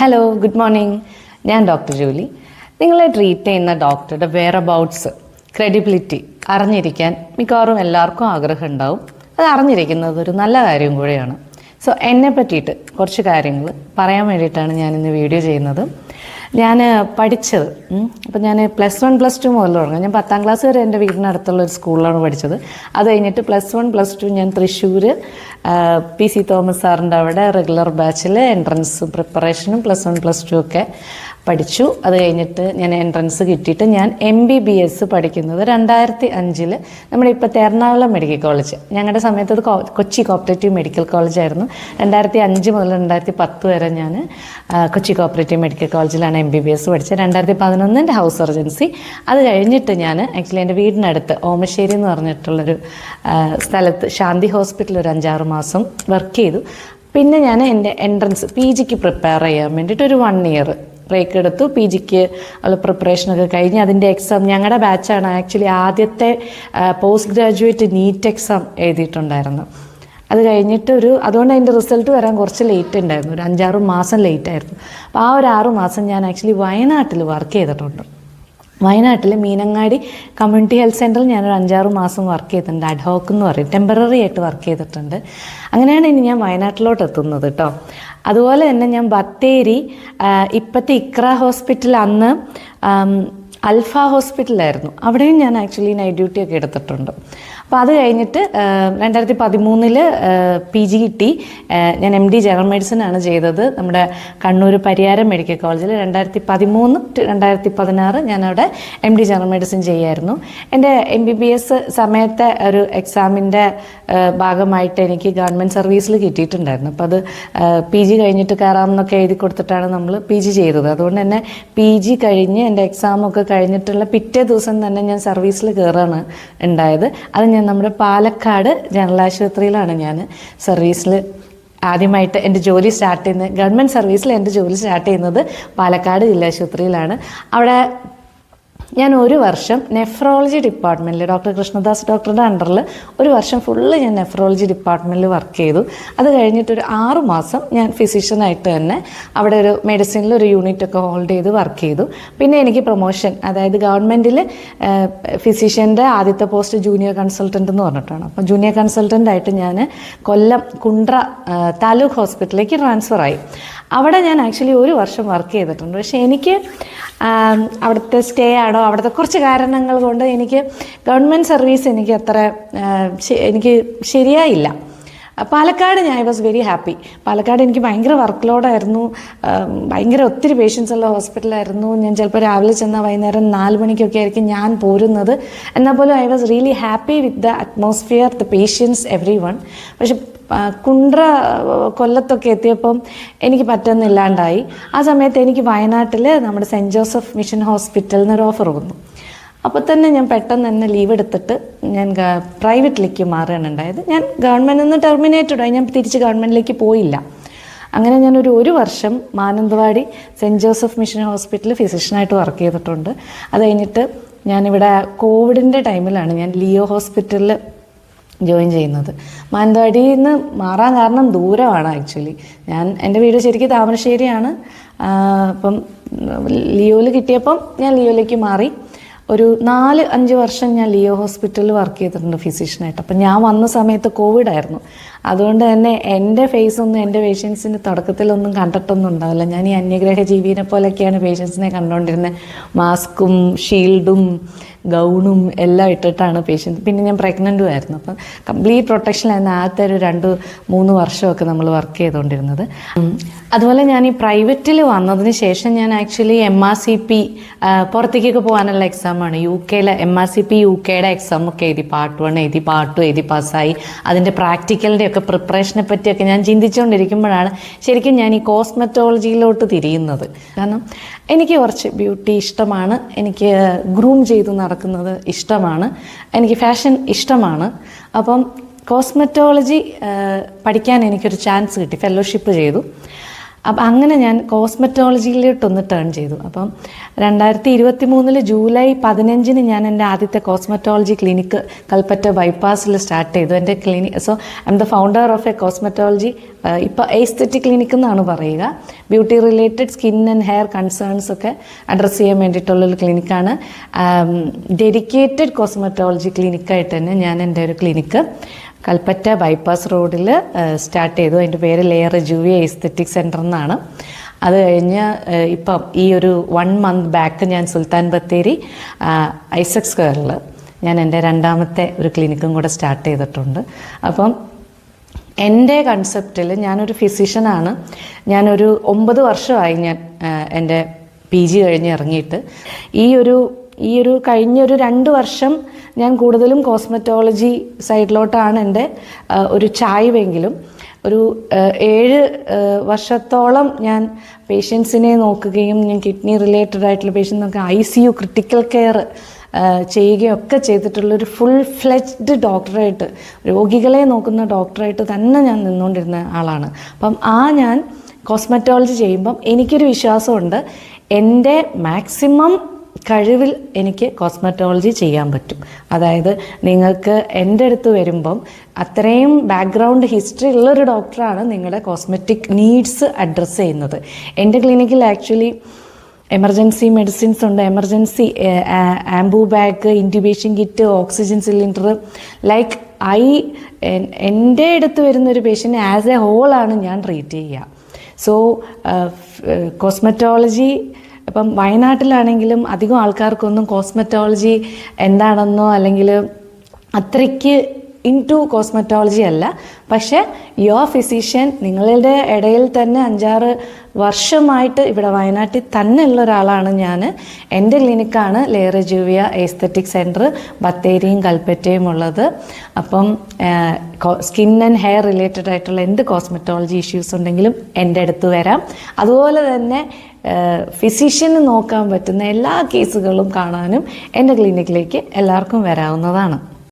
Hello, good morning. ഞാൻ doctor Julie. നിങ്ങളെ treat ചെയ്യുന്ന ഡോക്ടറുടെ വെയർ അബൌട്ട്സ്, ക്രെഡിബിലിറ്റി അറിഞ്ഞിരിക്കാൻ മിക്കവാറും എല്ലാവർക്കും ആഗ്രഹം ഉണ്ടാവും. അത് അറിഞ്ഞിരിക്കുന്നത് ഒരു നല്ല കാര്യം കൂടെയാണ്. സോ എന്നെ പറ്റിയിട്ട് കുറച്ച് കാര്യങ്ങൾ പറയാൻ വേണ്ടിയിട്ടാണ് ഞാനിന്ന് വീഡിയോ ചെയ്യുന്നത്. ഞാൻ പഠിച്ചത് അപ്പോൾ ഞാൻ +1 +2 മുതൽ തുടങ്ങാം. ഞാൻ 10ാം ക്ലാസ് വരെ എൻ്റെ വീടിനടുത്തുള്ള ഒരു സ്കൂളിലാണ് പഠിച്ചത്. അത് കഴിഞ്ഞിട്ട് +1 +2 ഞാൻ തൃശ്ശൂർ PC തോമസ് സാറിൻ്റെ അവിടെ റെഗുലർ ബാച്ചിൽ എൻട്രൻസ് പ്രിപ്പറേഷനും +1 +2 ഒക്കെ പഠിച്ചു. അത് കഴിഞ്ഞിട്ട് ഞാൻ എൻട്രൻസ് കിട്ടിയിട്ട് ഞാൻ MBBS പഠിക്കുന്നത് 2005 നമ്മുടെ ഇപ്പോഴത്തെ എറണാകുളം മെഡിക്കൽ കോളേജ്. ഞങ്ങളുടെ സമയത്ത് അത് കൊച്ചി കോപ്പറേറ്റീവ് മെഡിക്കൽ കോളേജായിരുന്നു. 2005 മുതൽ 2010 വരെ ഞാൻ കൊച്ചി കോപ്പറേറ്റീവ് മെഡിക്കൽ കോളേജിലാണ് MBBS പഠിച്ചത്. 2011 എൻ്റെ ഹൗസ് സർജൻസി. അത് കഴിഞ്ഞിട്ട് ഞാൻ ആക്ച്വലി എൻ്റെ വീടിനടുത്ത് ഓമശ്ശേരി എന്ന് പറഞ്ഞിട്ടുള്ളൊരു സ്ഥലത്ത് ശാന്തി ഹോസ്പിറ്റലിൽ ഒരു 5-6 മാസം വർക്ക് ചെയ്തു. പിന്നെ ഞാൻ എൻ്റെ എൻട്രൻസ് PGക്ക് പ്രിപ്പയർ ചെയ്യാൻ വേണ്ടിയിട്ട് ഒരു 1 ഇയർ ബ്രേക്ക് എടുത്തു. PGക്ക് ഉള്ള പ്രിപ്പറേഷനൊക്കെ കഴിഞ്ഞ് അതിൻ്റെ എക്സാം ഞങ്ങളുടെ ബാച്ചാണ് ആക്ച്വലി ആദ്യത്തെ പോസ്റ്റ് ഗ്രാജുവേറ്റ് നീറ്റ് എക്സാം എഴുതിയിട്ടുണ്ടായിരുന്നു. അത് കഴിഞ്ഞിട്ട് അതുകൊണ്ട് അതിൻ്റെ റിസൾട്ട് വരാൻ കുറച്ച് ലേറ്റ് ഉണ്ടായിരുന്നു, ഒരു 5-6 മാസം ലേറ്റ് ആയിരുന്നു. അപ്പോൾ ആ ഒരു 6 മാസം ഞാൻ ആക്ച്വലി വയനാട്ടിൽ വർക്ക് ചെയ്തിട്ടുണ്ട്. വയനാട്ടിൽ മീനങ്ങാടി കമ്മ്യൂണിറ്റി ഹെൽത്ത് സെൻ്ററിൽ ഞാനൊരു 5-6 മാസം വർക്ക് ചെയ്തിട്ടുണ്ട്. അഡ്ഹോക്ക് എന്ന് പറയും, ടെമ്പററി ആയിട്ട് വർക്ക് ചെയ്തിട്ടുണ്ട്. അങ്ങനെയാണ് ഇനി ഞാൻ വയനാട്ടിലോട്ട് എത്തുന്നത് കേട്ടോ. അതുപോലെ തന്നെ ഞാൻ ബത്തേരി ഇപ്പോഴത്തെ ഇക്ര ഹോസ്പിറ്റൽ, അന്ന് അൽഫ ഹോസ്പിറ്റലായിരുന്നു, അവിടെയും ഞാൻ ആക്ച്വലി നൈറ്റ് ഡ്യൂട്ടി ഒക്കെ എടുത്തിട്ടുണ്ട്. അപ്പോൾ അത് കഴിഞ്ഞിട്ട് 2013 PG കിട്ടി. ഞാൻ MD ജനറൽ മെഡിസിൻ ആണ് ചെയ്തത് നമ്മുടെ കണ്ണൂർ പരിയാരം മെഡിക്കൽ കോളേജിൽ. 2013 to 2016 ഞാനവിടെ MD ജനറൽ മെഡിസിൻ ചെയ്യായിരുന്നു. എൻ്റെ MBBS സമയത്തെ ഒരു എക്സാമിൻ്റെ ഭാഗമായിട്ട് എനിക്ക് ഗവൺമെൻറ് സർവീസിൽ കിട്ടിയിട്ടുണ്ടായിരുന്നു. അപ്പോൾ അത് PG കഴിഞ്ഞിട്ട് കയറാമെന്നൊക്കെ എഴുതി കൊടുത്തിട്ടാണ് നമ്മൾ PG ചെയ്തത്. അതുകൊണ്ട് തന്നെ PG കഴിഞ്ഞ് എൻ്റെ എക്സാമൊക്കെ കഴിഞ്ഞിട്ടുള്ള പിറ്റേ ദിവസം തന്നെ ഞാൻ സർവീസിൽ കയറാണ് ഉണ്ടായത്. അത് ഞാൻ നമ്മുടെ പാലക്കാട് ജനറൽ ആശുപത്രിയിലാണ് ഞാൻ സർവീസിൽ ആദ്യമായിട്ട് എൻ്റെ ജോലി സ്റ്റാർട്ട് ചെയ്യുന്നത്. ഗവൺമെൻറ് സർവീസിൽ എൻ്റെ ജോലി സ്റ്റാർട്ട് ചെയ്യുന്നത് പാലക്കാട് ജില്ലാ ആശുപത്രിയിലാണ്. അവിടെ ഞാൻ 1 വർഷം നെഫ്രോളജി ഡിപ്പാർട്ട്മെൻറ്റിൽ ഡോക്ടർ കൃഷ്ണദാസ് ഡോക്ടറുടെ അണ്ടറിൽ 1 വർഷം ഫുള്ള് ഞാൻ നെഫ്രോളജി ഡിപ്പാർട്ട്മെൻറ്റിൽ വർക്ക് ചെയ്തു. അത് കഴിഞ്ഞിട്ടൊരു 6 മാസം ഞാൻ ഫിസിഷ്യനായിട്ട് തന്നെ അവിടെ ഒരു മെഡിസിനിൽ ഒരു യൂണിറ്റൊക്കെ ഹോൾഡ് ചെയ്ത് വർക്ക് ചെയ്തു. പിന്നെ എനിക്ക് പ്രൊമോഷൻ, അതായത് ഗവൺമെൻറ്റിൽ ഫിസിഷ്യൻ്റെ ആദ്യത്തെ പോസ്റ്റ് ജൂനിയർ കൺസൾട്ടൻ്റ് എന്ന് പറഞ്ഞിട്ടാണ്. അപ്പം ജൂനിയർ കൺസൾട്ടൻ്റായിട്ട് ഞാൻ കൊല്ലം കുണ്ട്ര താലൂക്ക് ഹോസ്പിറ്റലിലേക്ക് ട്രാൻസ്ഫർ ആയി. അവിടെ ഞാൻ ആക്ച്വലി 1 വർഷം വർക്ക് ചെയ്തിട്ടുണ്ട്. പക്ഷേ എനിക്ക് അവിടുത്തെ സ്റ്റേ ആണോ, അവിടുത്തെ കുറച്ച് കാരണങ്ങൾ കൊണ്ട് എനിക്ക് ഗവൺമെൻറ് സർവീസ് എനിക്ക് ശരിയായില്ല. പാലക്കാട് ഞാൻ വാസ് വെരി ഹാപ്പി. പാലക്കാട് എനിക്ക് ഭയങ്കര വർക്ക് ലോഡായിരുന്നു, ഭയങ്കര ഒത്തിരി പേഷ്യൻസ് ഉള്ള ഹോസ്പിറ്റലായിരുന്നു. ഞാൻ ചിലപ്പോൾ രാവിലെ ചെന്നാൽ വൈകുന്നേരം 4 മണിക്കൊക്കെ ആയിരിക്കും ഞാൻ പോരുന്നത്. എന്നാൽ പോലും I was really happy with the atmosphere, the patience, everyone. പക്ഷെ കൊല്ലത്തൊക്കെ എത്തിയപ്പം എനിക്ക് പറ്റുന്നില്ലാണ്ടായി. ആ സമയത്ത് എനിക്ക് വയനാട്ടിൽ നമ്മുടെ സെൻറ്റ് ജോസഫ് മിഷൻ ഹോസ്പിറ്റലിൽ നിന്നൊരു ഓഫർ വന്നു. അപ്പോൾ തന്നെ ഞാൻ പെട്ടെന്ന് തന്നെ ലീവ് എടുത്തിട്ട് ഞാൻ പ്രൈവറ്റിലേക്ക് മാറുകയാണ് ഉണ്ടായത്. ഞാൻ ഗവൺമെൻറ്റിൽ നിന്ന് ടെർമിനേറ്റഡ് ആയി, ഞാൻ തിരിച്ച് ഗവൺമെൻറ്റിലേക്ക് പോയില്ല. അങ്ങനെ ഞാനൊരു 1 വർഷം മാനന്തവാടി സെൻറ്റ് ജോസഫ് മിഷൻ ഹോസ്പിറ്റലിൽ ഫിസിഷ്യനായിട്ട് വർക്ക് ചെയ്തിട്ടുണ്ട്. അത് കഴിഞ്ഞിട്ട് ഞാനിവിടെ കോവിഡിൻ്റെ ടൈമിലാണ് ഞാൻ ലിയോ ഹോസ്പിറ്റലിൽ ജോയിൻ ചെയ്യുന്നത്. മാനന്തവാടിയിൽ നിന്ന് മാറാൻ കാരണം ദൂരമാണ് ആക്ച്വലി. എൻ്റെ വീട് ശരിക്കും താമരശ്ശേരിയാണ്. അപ്പം ലിയോയിൽ കിട്ടിയപ്പം ഞാൻ ലിയോയിലേക്ക് മാറി. ഒരു 4-5 വർഷം ഞാൻ ലിയോ ഹോസ്പിറ്റലിൽ വർക്ക് ചെയ്തിട്ടുണ്ട് ഫിസിഷ്യനായിട്ട്. അപ്പം ഞാൻ വന്ന സമയത്ത് കോവിഡായിരുന്നു. അതുകൊണ്ട് തന്നെ എൻ്റെ ഫേസൊന്നും എൻ്റെ പേഷ്യൻസിന് തുടക്കത്തിലൊന്നും കണ്ടിട്ടൊന്നും ഉണ്ടാവില്ല. ഞാൻ ഈ അന്യഗ്രഹ ജീവിനെ പോലെയൊക്കെയാണ് പേഷ്യൻസിനെ കണ്ടുകൊണ്ടിരുന്നത്. മാസ്കും ഷീൽഡും ഗൗണും എല്ലാം ഇട്ടിട്ടാണ് പേഷ്യൻസ്. പിന്നെ ഞാൻ പ്രഗ്നൻറ്റും ആയിരുന്നു. അപ്പം കംപ്ലീറ്റ് പ്രൊട്ടക്ഷനിലായിരുന്നു ആദ്യത്തെ ഒരു 2-3 വർഷമൊക്കെ നമ്മൾ വർക്ക് ചെയ്തുകൊണ്ടിരുന്നത്. അതുപോലെ ഞാൻ ഈ പ്രൈവറ്റിൽ വന്നതിന് ശേഷം ഞാൻ ആക്ച്വലി MRCP പുറത്തേക്കൊക്കെ പോകാനുള്ള എക്സാമാണ് UK-ലെ MRCP UK-യുടെ എക്സാമൊക്കെ എഴുതി. പാർട്ട് 1 എഴുതി, പാർട്ട് 2 എഴുതി പാസ്സായി. അതിൻ്റെ പ്രാക്ടിക്കലിൻ്റെ ഒക്കെ പ്രിപ്പറേഷനെ പറ്റിയൊക്കെ ഞാൻ ചിന്തിച്ചുകൊണ്ടിരിക്കുമ്പോഴാണ് ശരിക്കും ഞാൻ ഈ കോസ്മെറ്റോളജിയിലോട്ട് തിരിയുന്നത്. കാരണം എനിക്ക് കുറച്ച് ബ്യൂട്ടി ഇഷ്ടമാണ്, എനിക്ക് ഗ്രൂം ചെയ്ത് നടക്കുന്നത് ഇഷ്ടമാണ്, എനിക്ക് ഫാഷൻ ഇഷ്ടമാണ്. അപ്പം കോസ്മെറ്റോളജി പഠിക്കാൻ എനിക്കൊരു ചാൻസ് കിട്ടി, ഫെലോഷിപ്പ് ചെയ്തു. അപ്പം അങ്ങനെ ഞാൻ കോസ്മെറ്റോളജിയിലോട്ടൊന്ന് ടേൺ ചെയ്തു. അപ്പം 2023 ജൂലൈ 15 ഞാൻ എൻ്റെ ആദ്യത്തെ കോസ്മെറ്റോളജി ക്ലിനിക്ക് കൽപ്പറ്റ ബൈപ്പാസിൽ സ്റ്റാർട്ട് ചെയ്തു. എൻ്റെ clinic, so I M the founder of A cosmetology, ഇപ്പോൾ എസ്തെറ്റിക് ക്ലിനിക് എന്നാണ് പറയുക. Beauty related skin and hair concerns ഒക്കെ അഡ്രസ്സ് ചെയ്യാൻ വേണ്ടിയിട്ടുള്ളൊരു ക്ലിനിക്കാണ്. ഡെഡിക്കേറ്റഡ് കോസ്മെറ്റോളജി ക്ലിനിക്കായിട്ട് തന്നെ ഞാൻ എൻ്റെ ഒരു ക്ലിനിക്ക് കൽപ്പറ്റ ബൈപ്പാസ് റോഡിൽ സ്റ്റാർട്ട് ചെയ്തു. അതിൻ്റെ പേര് ലെയർ ജൂവിയ എസ്തെറ്റിക് സെൻറ്റർ എന്നാണ്. അത് കഴിഞ്ഞ് ഇപ്പം ഈ ഒരു 1 month ബാക്ക് ഞാൻ സുൽത്താൻ ബത്തേരി ഐസക് സ്ക്വയറിൽ ഞാൻ എൻ്റെ രണ്ടാമത്തെ ഒരു ക്ലിനിക്കും കൂടെ സ്റ്റാർട്ട് ചെയ്തിട്ടുണ്ട്. അപ്പം എൻ്റെ കൺസെപ്റ്റിൽ ഞാനൊരു ഫിസിഷ്യനാണ്. ഞാനൊരു 9 വർഷമായി ഞാൻ എൻ്റെ PG കഴിഞ്ഞ് ഇറങ്ങിയിട്ട്. ഈ ഒരു കഴിഞ്ഞൊരു 2 വർഷം ഞാൻ കൂടുതലും കോസ്മെറ്റോളജി സൈഡിലോട്ടാണ് എൻ്റെ ഒരു ചായ്വെങ്കിലും ഒരു 7 വർഷത്തോളം ഞാൻ പേഷ്യൻസിനെ നോക്കുകയും ഞാൻ കിഡ്നി റിലേറ്റഡ് ആയിട്ടുള്ള പേഷ്യൻ്റ് നോക്കുക, ICU ക്രിട്ടിക്കൽ കെയർ ചെയ്യുകയൊക്കെ ചെയ്തിട്ടുള്ളൊരു ഫുൾ ഫ്ലെജ്ഡ് ഡോക്ടറായിട്ട്, രോഗികളെ നോക്കുന്ന ഡോക്ടറായിട്ട് തന്നെ ഞാൻ നിന്നുകൊണ്ടിരുന്ന ആളാണ്. അപ്പം ഞാൻ കോസ്മെറ്റോളജി ചെയ്യുമ്പം എനിക്കൊരു വിശ്വാസമുണ്ട്, എൻ്റെ മാക്സിമം കഴിവിൽ എനിക്ക് കോസ്മെറ്റോളജി ചെയ്യാൻ പറ്റും. അതായത് നിങ്ങൾക്ക് എൻ്റെ അടുത്ത് വരുമ്പം അത്രയും ബാക്ക്ഗ്രൗണ്ട് ഹിസ്റ്ററി ഉള്ളൊരു ഡോക്ടറാണ് നിങ്ങളുടെ കോസ്മെറ്റിക് നീഡ്സ് അഡ്രസ്സ് ചെയ്യുന്നത്. എൻ്റെ ക്ലിനിക്കിൽ ആക്ച്വലി എമർജൻസി മെഡിസിൻസ് ഉണ്ട്, emergency ambu bag, intubation kit, oxygen cylinder, like എൻ്റെ അടുത്ത് വരുന്നൊരു പേഷ്യൻ്റ് ആസ് എ ഹോളാണ് ഞാൻ ട്രീറ്റ് ചെയ്യുക. സോ കോസ്മെറ്റോളജി ഇപ്പം വയനാട്ടിലാണെങ്കിലും അധികം ആൾക്കാർക്കൊന്നും കോസ്മെറ്റോളജി എന്താണെന്നോ അല്ലെങ്കിൽ അത്രയ്ക്ക് ഇൻടു കോസ്മെറ്റോളജി അല്ല. പക്ഷേ യുവർ ഫിസിഷ്യൻ നിങ്ങളുടെ ഇടയിൽ തന്നെ 5-6 വർഷമായിട്ട് ഇവിടെ വയനാട്ടിൽ തന്നെ ഉള്ള ഒരാളാണ് ഞാൻ. എൻ്റെ ക്ലിനിക്കാണ് ലെയർ ജൂവിയ എസ്തെറ്റിക് സെൻറ്റർ, ബത്തേരിയും കൽപ്പറ്റയും ഉള്ളത്. അപ്പം സ്കിൻ ആൻഡ് ഹെയർ റിലേറ്റഡ് ആയിട്ടുള്ള എന്ത് കോസ്മെറ്റോളജി ഇഷ്യൂസ് ഉണ്ടെങ്കിലും എൻ്റെ അടുത്ത് വരാം. അതുപോലെ തന്നെ ഫിസിഷ്യന് നോക്കാൻ പറ്റുന്ന എല്ലാ കേസുകളും കാണാനും എൻ്റെ ക്ലിനിക്കിലേക്ക് എല്ലാവർക്കും വരാവുന്നതാണ്.